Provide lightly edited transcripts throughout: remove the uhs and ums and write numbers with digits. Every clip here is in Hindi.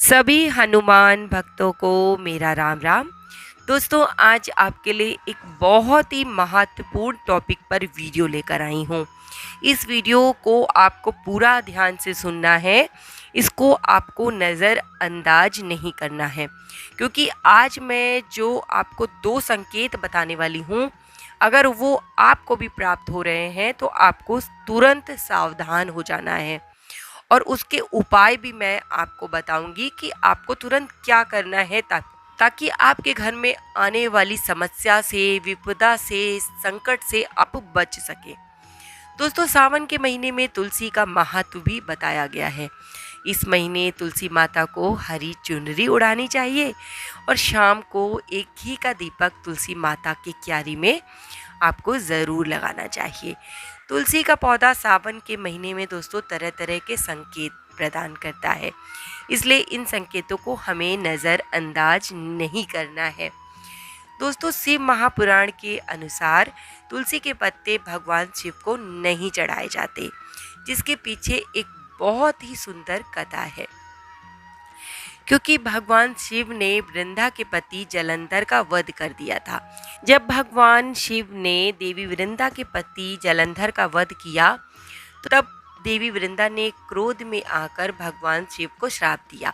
सभी हनुमान भक्तों को मेरा राम राम। दोस्तों, आज आपके लिए एक बहुत ही महत्वपूर्ण टॉपिक पर वीडियो लेकर आई हूँ। इस वीडियो को आपको पूरा ध्यान से सुनना है। इसको आपको नज़रअंदाज नहीं करना है, क्योंकि आज मैं जो आपको 2 संकेत बताने वाली हूँ, अगर वो आपको भी प्राप्त हो रहे हैं तो आपको तुरंत सावधान हो जाना है। और उसके उपाय भी मैं आपको बताऊंगी कि आपको तुरंत क्या करना है ताकि आपके घर में आने वाली समस्या से, विपदा से, संकट से आप बच सके। दोस्तों, सावन के महीने में तुलसी का महत्व भी बताया गया है। इस महीने तुलसी माता को हरी चुनरी उड़ानी चाहिए और शाम को एक घी का दीपक तुलसी माता के क्यारी में आपको ज़रूर लगाना चाहिए। तुलसी का पौधा सावन के महीने में दोस्तों तरह तरह के संकेत प्रदान करता है, इसलिए इन संकेतों को हमें नज़रअंदाज नहीं करना है। दोस्तों, शिव महापुराण के अनुसार तुलसी के पत्ते भगवान शिव को नहीं चढ़ाए जाते, जिसके पीछे एक बहुत ही सुंदर कथा है। क्योंकि भगवान शिव ने वृंदा के पति जलंधर का वध कर दिया था। जब भगवान शिव ने देवी वृंदा के पति जलंधर का वध किया तो तब देवी वृंदा ने क्रोध में आकर भगवान शिव को श्राप दिया।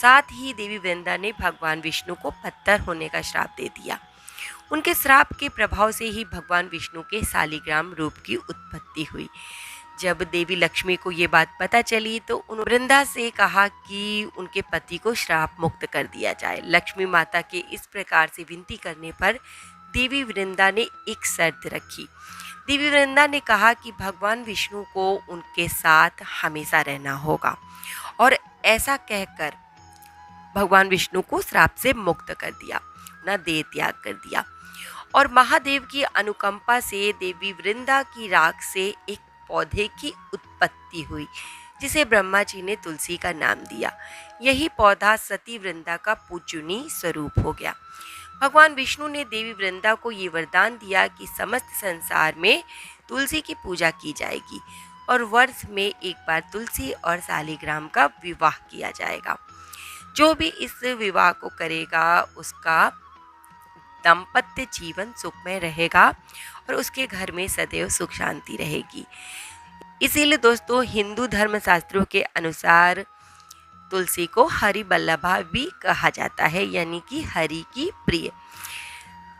साथ ही देवी वृंदा ने भगवान विष्णु को पत्थर होने का श्राप दे दिया। उनके श्राप के प्रभाव से ही भगवान विष्णु के शालिग्राम रूप की उत्पत्ति हुई। जब देवी लक्ष्मी को ये बात पता चली तो उन्होंने वृंदा से कहा कि उनके पति को श्राप मुक्त कर दिया जाए। लक्ष्मी माता के इस प्रकार से विनती करने पर देवी वृंदा ने एक शर्त रखी। देवी वृंदा ने कहा कि भगवान विष्णु को उनके साथ हमेशा रहना होगा, और ऐसा कहकर भगवान विष्णु को श्राप से मुक्त कर दिया, ना देह त्याग कर दिया। और महादेव की अनुकंपा से देवी वृंदा की राख से एक पौधे की उत्पत्ति हुई, जिसे ब्रह्मा जी ने तुलसी का नाम दिया। यही पौधा सती वृंदा का पूजनीय स्वरूप हो गया। भगवान विष्णु ने देवी वृंदा को ये वरदान दिया कि समस्त संसार में तुलसी की पूजा की जाएगी और वर्ष में एक बार तुलसी और शालिग्राम का विवाह किया जाएगा। जो भी इस विवाह को करेगा उसका दाम्पत्य जीवन सुखमय रहेगा और उसके घर में सदैव सुख शांति रहेगी। इसीलिए दोस्तों, हिंदू धर्म शास्त्रों के अनुसार तुलसी को हरि बल्लभा भी कहा जाता है, यानी कि हरि की प्रिय।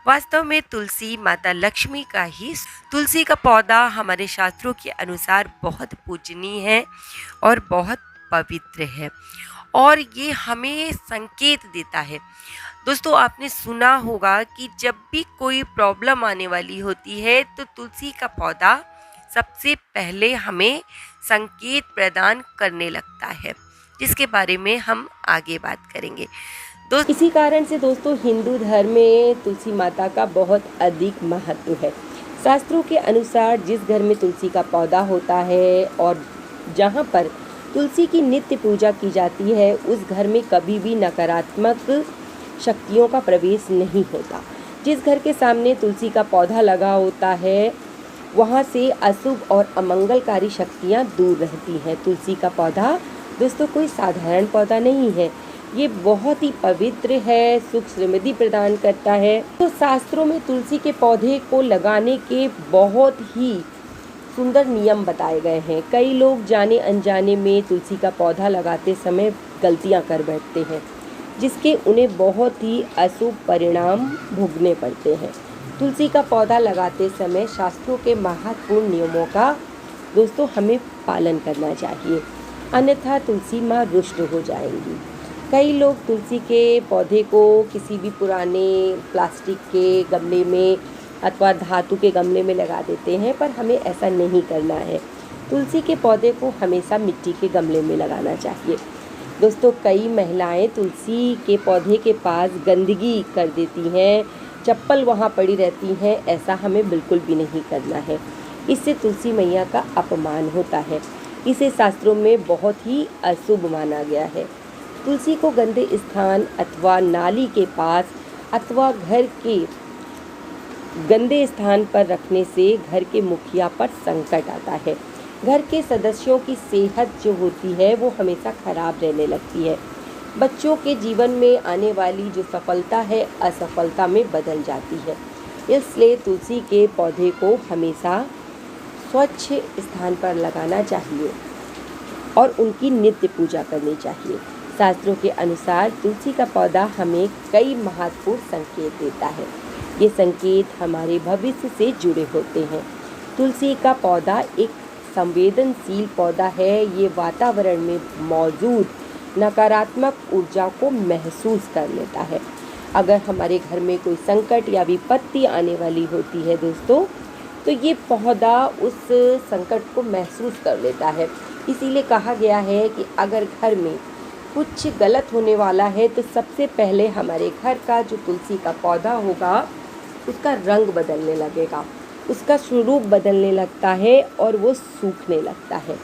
वास्तव में तुलसी माता लक्ष्मी का ही। तुलसी का पौधा हमारे शास्त्रों के अनुसार बहुत पूजनीय है और बहुत पवित्र है, और ये हमें संकेत देता है। दोस्तों, आपने सुना होगा कि जब भी कोई प्रॉब्लम आने वाली होती है तो तुलसी का पौधा सबसे पहले हमें संकेत प्रदान करने लगता है, जिसके बारे में हम आगे बात करेंगे। इसी कारण से दोस्तों, हिंदू धर्म में तुलसी माता का बहुत अधिक महत्व है। शास्त्रों के अनुसार जिस घर में तुलसी का पौधा होता है और जहाँ पर तुलसी की नित्य पूजा की जाती है, उस घर में कभी भी नकारात्मक शक्तियों का प्रवेश नहीं होता। जिस घर के सामने तुलसी का पौधा लगा होता है, वहाँ से अशुभ और अमंगलकारी शक्तियाँ दूर रहती हैं। तुलसी का पौधा दोस्तों कोई साधारण पौधा नहीं है, ये बहुत ही पवित्र है, सुख समृद्धि प्रदान करता है। तो शास्त्रों में तुलसी के पौधे को लगाने के बहुत ही सुंदर नियम बताए गए हैं। कई लोग जाने अनजाने में तुलसी का पौधा लगाते समय गलतियाँ कर बैठते हैं, जिसके उन्हें बहुत ही अशुभ परिणाम भोगने पड़ते हैं। तुलसी का पौधा लगाते समय शास्त्रों के महत्वपूर्ण नियमों का दोस्तों हमें पालन करना चाहिए, अन्यथा तुलसी माँ रुष्ट हो जाएंगी। कई लोग तुलसी के पौधे को किसी भी पुराने प्लास्टिक के गमले में अथवा धातु के गमले में लगा देते हैं, पर हमें ऐसा नहीं करना है। तुलसी के पौधे को हमेशा मिट्टी के गमले में लगाना चाहिए। दोस्तों, कई महिलाएं तुलसी के पौधे के पास गंदगी कर देती हैं, चप्पल वहाँ पड़ी रहती हैं। ऐसा हमें बिल्कुल भी नहीं करना है, इससे तुलसी मैया का अपमान होता है। इसे शास्त्रों में बहुत ही अशुभ माना गया है। तुलसी को गंदे स्थान अथवा नाली के पास अथवा घर के गंदे स्थान पर रखने से घर के मुखिया पर संकट आता है। घर के सदस्यों की सेहत जो होती है वो हमेशा खराब रहने लगती है। बच्चों के जीवन में आने वाली जो सफलता है असफलता में बदल जाती है। इसलिए तुलसी के पौधे को हमेशा स्वच्छ स्थान पर लगाना चाहिए और उनकी नित्य पूजा करनी चाहिए। शास्त्रों के अनुसार तुलसी का पौधा हमें कई महत्वपूर्ण संकेत देता है। ये संकेत हमारे भविष्य से जुड़े होते हैं। तुलसी का पौधा एक संवेदनशील पौधा है। ये वातावरण में मौजूद नकारात्मक ऊर्जा को महसूस कर लेता है। अगर हमारे घर में कोई संकट या विपत्ति आने वाली होती है दोस्तों, तो ये पौधा उस संकट को महसूस कर लेता है। इसीलिए कहा गया है कि अगर घर में कुछ गलत होने वाला है तो सबसे पहले हमारे घर का जो तुलसी का पौधा होगा उसका रंग बदलने लगेगा, उसका स्वरूप बदलने लगता है और वो सूखने लगता है।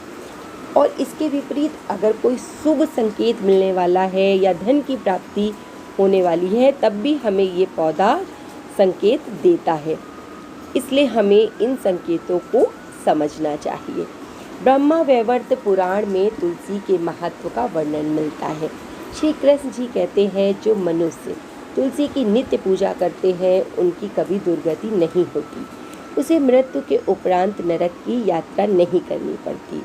और इसके विपरीत अगर कोई शुभ संकेत मिलने वाला है या धन की प्राप्ति होने वाली है तब भी हमें ये पौधा संकेत देता है। इसलिए हमें इन संकेतों को समझना चाहिए। ब्रह्मा वैवर्त पुराण में तुलसी के महत्व का वर्णन मिलता है। श्री कृष्ण जी कहते हैं जो मनुष्य तुलसी की नित्य पूजा करते हैं उनकी कभी दुर्गति नहीं होती, उसे मृत्यु के उपरांत नरक की यात्रा नहीं करनी पड़ती।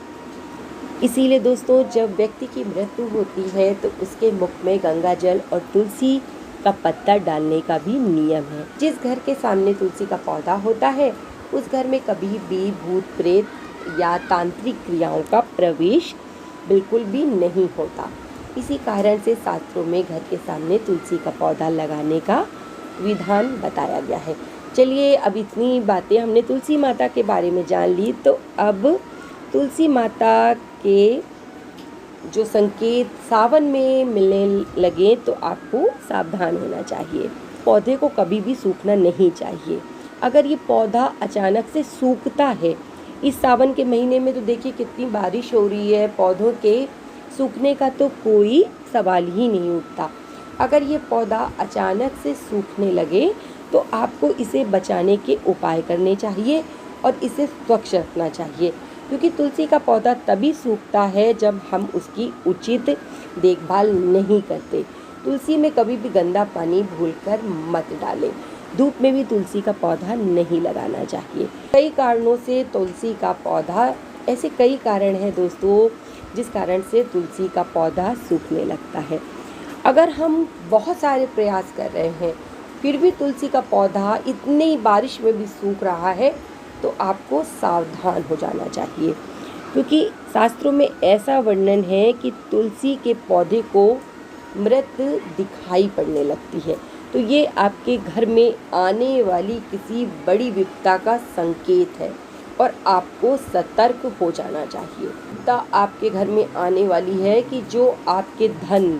इसीलिए दोस्तों जब व्यक्ति की मृत्यु होती है तो उसके मुख में गंगा जल और तुलसी का पत्ता डालने का भी नियम है। जिस घर के सामने तुलसी का पौधा होता है उस घर में कभी भी भूत प्रेत या तांत्रिक क्रियाओं का प्रवेश बिल्कुल भी नहीं होता। इसी कारण से शास्त्रों में घर के सामने तुलसी का पौधा लगाने का विधान बताया गया है। चलिए अब इतनी बातें हमने तुलसी माता के बारे में जान ली, तो अब तुलसी माता के जो संकेत सावन में मिलने लगे तो आपको सावधान होना चाहिए। पौधे को कभी भी सूखना नहीं चाहिए। अगर ये पौधा अचानक से सूखता है इस सावन के महीने में तो देखिए कितनी बारिश हो रही है, पौधों के सूखने का तो कोई सवाल ही नहीं उठता। अगर ये पौधा अचानक से सूखने लगे तो आपको इसे बचाने के उपाय करने चाहिए और इसे स्वच्छ रखना चाहिए, क्योंकि तुलसी का पौधा तभी सूखता है जब हम उसकी उचित देखभाल नहीं करते। तुलसी में कभी भी गंदा पानी भूलकर मत डालें। धूप में भी तुलसी का पौधा नहीं लगाना चाहिए। कई कारणों से तुलसी का पौधा, ऐसे कई कारण हैं दोस्तों जिस कारण से तुलसी का पौधा सूखने लगता है। अगर हम बहुत सारे प्रयास कर रहे हैं फिर भी तुलसी का पौधा इतनी बारिश में भी सूख रहा है तो आपको सावधान हो जाना चाहिए, क्योंकि शास्त्रों में ऐसा वर्णन है कि तुलसी के पौधे को मृत दिखाई पड़ने लगती है, तो ये आपके घर में आने वाली किसी बड़ी विपदा का संकेत है और आपको सतर्क हो जाना चाहिए। विपदा आपके घर में आने वाली है कि जो आपके धन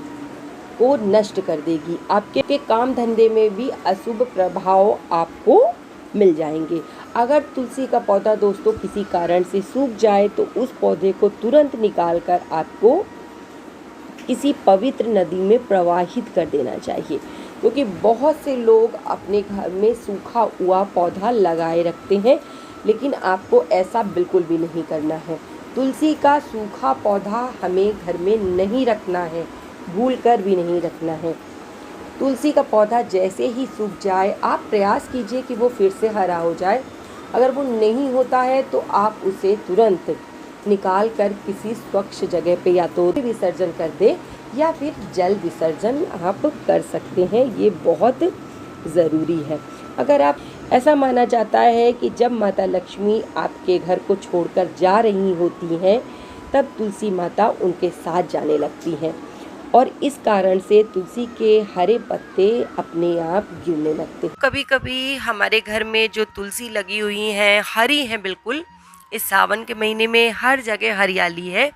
को नष्ट कर देगी, आपके काम धंधे में भी अशुभ प्रभाव आपको मिल जाएंगे। अगर तुलसी का पौधा दोस्तों किसी कारण से सूख जाए तो उस पौधे को तुरंत निकालकर आपको किसी पवित्र नदी में प्रवाहित कर देना चाहिए, क्योंकि बहुत से लोग अपने घर में सूखा हुआ पौधा लगाए रखते हैं, लेकिन आपको ऐसा बिल्कुल भी नहीं करना है। तुलसी का सूखा पौधा हमें घर में नहीं रखना है, भूल कर भी नहीं रखना है। तुलसी का पौधा जैसे ही सूख जाए आप प्रयास कीजिए कि वो फिर से हरा हो जाए। अगर वो नहीं होता है तो आप उसे तुरंत निकाल कर किसी स्वच्छ जगह पे या तो विसर्जन कर दे या फिर जल विसर्जन आप कर सकते हैं। ये बहुत ज़रूरी है। अगर आप ऐसा माना जाता है कि जब माता लक्ष्मी आपके घर को छोड़कर जा रही होती हैं तब तुलसी माता उनके साथ जाने लगती हैं और इस कारण से तुलसी के हरे पत्ते अपने आप गिरने लगते हैं। कभी कभी हमारे घर में जो तुलसी लगी हुई हैं हरी हैं बिल्कुल, इस सावन के महीने में हर जगह हरियाली है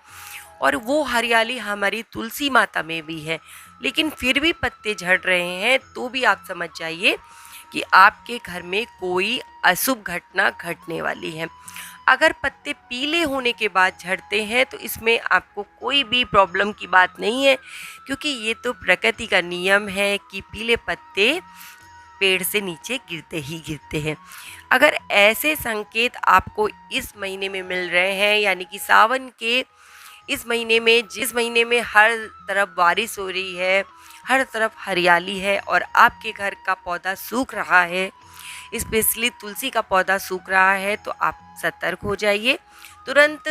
और वो हरियाली हमारी तुलसी माता में भी है, लेकिन फिर भी पत्ते झड़ रहे हैं तो भी आप समझ जाइए कि आपके घर में कोई अशुभ घटना घटने वाली है। अगर पत्ते पीले होने के बाद झड़ते हैं तो इसमें आपको कोई भी प्रॉब्लम की बात नहीं है, क्योंकि ये तो प्रकृति का नियम है कि पीले पत्ते पेड़ से नीचे गिरते ही गिरते हैं। अगर ऐसे संकेत आपको इस महीने में मिल रहे हैं, यानी कि सावन के इस महीने में हर तरफ बारिश हो रही है, हर तरफ हरियाली है और आपके घर का पौधा सूख रहा है, स्पेशली तुलसी का पौधा सूख रहा है, तो आप सतर्क हो जाइए। तुरंत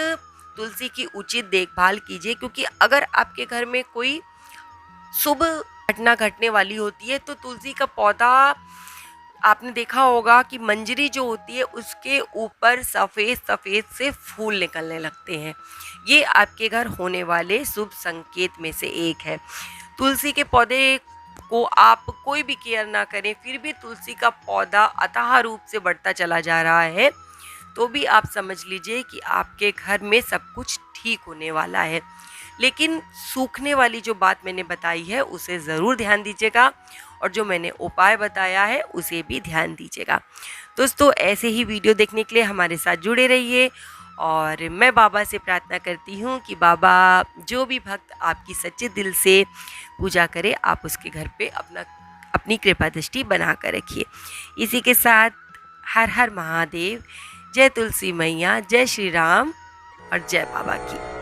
तुलसी की उचित देखभाल कीजिए, क्योंकि अगर आपके घर में कोई शुभ घटना घटने वाली होती है तो तुलसी का पौधा, आपने देखा होगा कि मंजरी जो होती है उसके ऊपर सफ़ेद सफ़ेद से फूल निकलने लगते हैं। ये आपके घर होने वाले शुभ संकेत में से एक है। तुलसी के पौधे को आप कोई भी केयर ना करें, फिर भी तुलसी का पौधा अथाह रूप से बढ़ता चला जा रहा है, तो भी आप समझ लीजिए कि आपके घर में सब कुछ ठीक होने वाला है। लेकिन सूखने वाली जो बात मैंने बताई है उसे ज़रूर ध्यान दीजिएगा, और जो मैंने उपाय बताया है उसे भी ध्यान दीजिएगा। दोस्तों, ऐसे ही वीडियो देखने के लिए हमारे साथ जुड़े रहिए, और मैं बाबा से प्रार्थना करती हूँ कि बाबा जो भी भक्त आपकी सच्चे दिल से पूजा करे, आप उसके घर पे अपनी कृपा दृष्टि बना कर रखिए। इसी के साथ हर हर महादेव, जय तुलसी मैया, जय श्री राम और जय बाबा की।